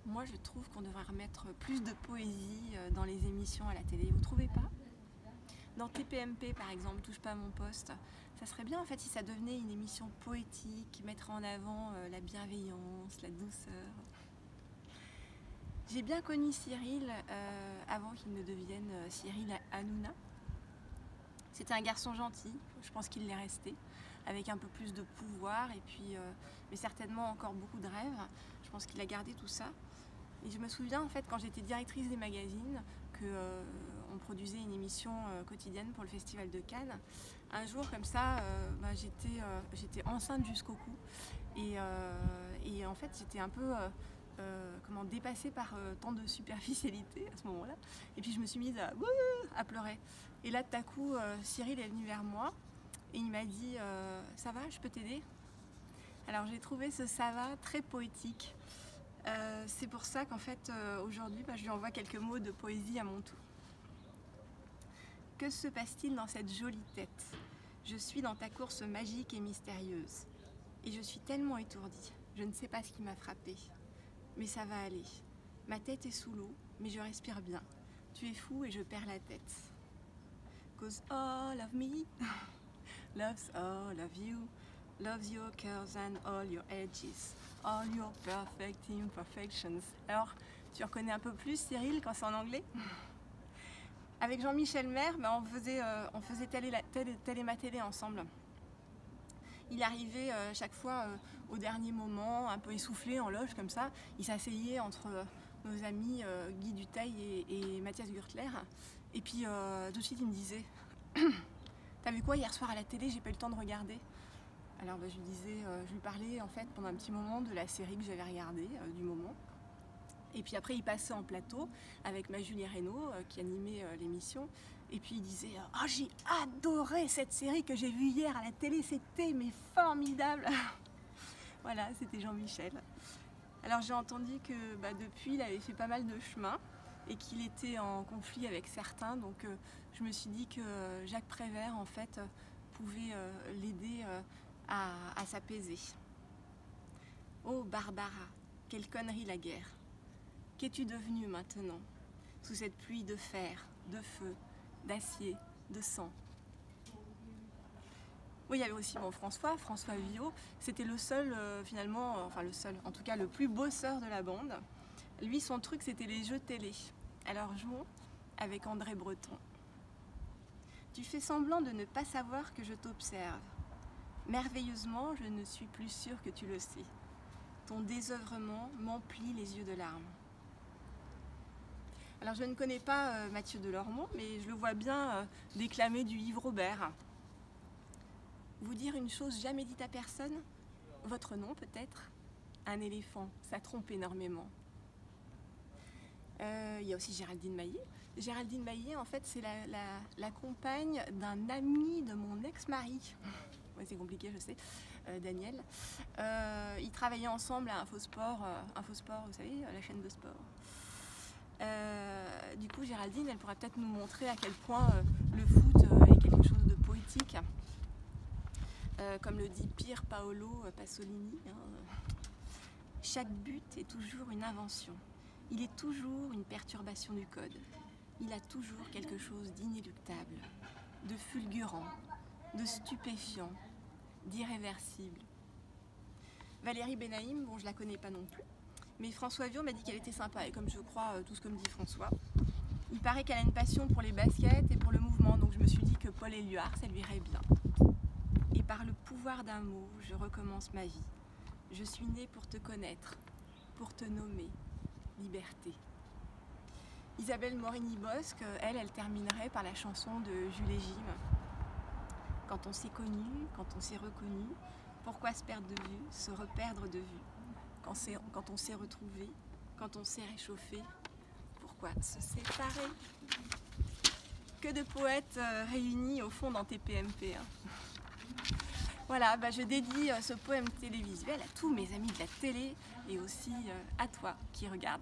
moi je trouve qu'on devrait remettre plus de poésie dans les émissions à la télé, vous trouvez pas? Dans TPMP par exemple, Touche pas à mon poste, ça serait bien en fait si ça devenait une émission poétique qui mettrait en avant la bienveillance, la douceur. J'ai bien connu Cyril avant qu'il ne devienne Cyril Hanouna. C'était un garçon gentil, je pense qu'il l'est resté, avec un peu plus de pouvoir et puis, mais certainement encore beaucoup de rêves. Je pense qu'il a gardé tout ça. Et je me souviens en fait quand j'étais directrice des magazines qu'on produisait une émission quotidienne pour le Festival de Cannes. Un jour comme ça, j'étais enceinte jusqu'au cou et en fait j'étais un peu dépassée par tant de superficialité à ce moment-là. Et puis je me suis mise à pleurer. Et là tout à coup Cyril est venu vers moi et il m'a dit ça va, je peux t'aider? Alors j'ai trouvé ce ça va très poétique. C'est pour ça qu'en fait aujourd'hui je lui envoie quelques mots de poésie à mon tour. Que se passe-t-il dans cette jolie tête? Je suis dans ta course magique et mystérieuse. Et je suis tellement étourdie, je ne sais pas ce qui m'a frappée. Mais ça va aller. Ma tête est sous l'eau, mais je respire bien. Tu es fou et je perds la tête. Cause all of me loves all of you, loves your curves and all your edges, all your perfect imperfections. Alors, tu reconnais un peu plus Cyril quand c'est en anglais? Avec Jean-Michel Maire, on faisait telle et ma télé ensemble. Il arrivait chaque fois au dernier moment, un peu essoufflé en loge comme ça. Il s'asseyait entre nos amis Guy Duteil et Mathias Gürtler. Et puis tout de suite il me disait t'as vu quoi hier soir à la télé? J'ai pas eu le temps de regarder. Alors je lui parlais en fait pendant un petit moment de la série que j'avais regardée du moment. Et puis après il passait en plateau avec ma Julie Reynaud qui animait l'émission. Et puis il disait oh, j'ai adoré cette série que j'ai vue hier à la télé, c'était mais formidable. Voilà, c'était Jean-Michel. Alors j'ai entendu que depuis il avait fait pas mal de chemin et qu'il était en conflit avec certains. Donc je me suis dit que Jacques Prévert en fait pouvait l'aider à s'apaiser. Oh Barbara, quelle connerie la guerre! Qu'es-tu devenue maintenant, sous cette pluie de fer, de feu, d'acier, de sang? Oui, il y avait aussi François Villot, c'était le seul finalement, enfin le seul, en tout cas le plus bosseur de la bande. Lui, son truc, c'était les jeux télé. Alors jouons avec André Breton. Tu fais semblant de ne pas savoir que je t'observe. Merveilleusement, je ne suis plus sûre que tu le sais. Ton désœuvrement m'emplit les yeux de larmes. Alors je ne connais pas Mathieu Delormeau, mais je le vois bien déclamer du Yves Robert. Vous dire une chose jamais dite à personne? Votre nom peut-être? Un éléphant, ça trompe énormément. Il y a aussi Géraldine Maillet. Géraldine Maillet, en fait, c'est la compagne d'un ami de mon ex-mari. Ouais, c'est compliqué, je sais, Daniel. Ils travaillaient ensemble à Infosport, vous savez, la chaîne de sport. Du coup, Géraldine, elle pourra peut-être nous montrer à quel point le foot est quelque chose de poétique. Comme le dit Pier Paolo Pasolini, chaque but est toujours une invention. Il est toujours une perturbation du code. Il a toujours quelque chose d'inéluctable, de fulgurant, de stupéfiant, d'irréversible. Valérie Benaïm, bon, je la connais pas non plus, mais François Villot m'a dit qu'elle était sympa, et comme je crois tout ce que me dit François, il paraît qu'elle a une passion pour les baskets et pour le mouvement, donc je me suis dit que Paul Éluard, ça lui irait bien. Et par le pouvoir d'un mot, je recommence ma vie. Je suis née pour te connaître, pour te nommer, liberté. Isabelle Morini-Bosque, elle terminerait par la chanson de Jules et Jim. Quand on s'est connu, quand on s'est reconnu, pourquoi se perdre de vue, se reperdre de vue? Quand on s'est retrouvé, quand on s'est réchauffé, pourquoi se séparer? Que de poètes réunis au fond dans TPMP. Voilà, je dédie ce poème télévisuel à tous mes amis de la télé et aussi à toi qui regardes.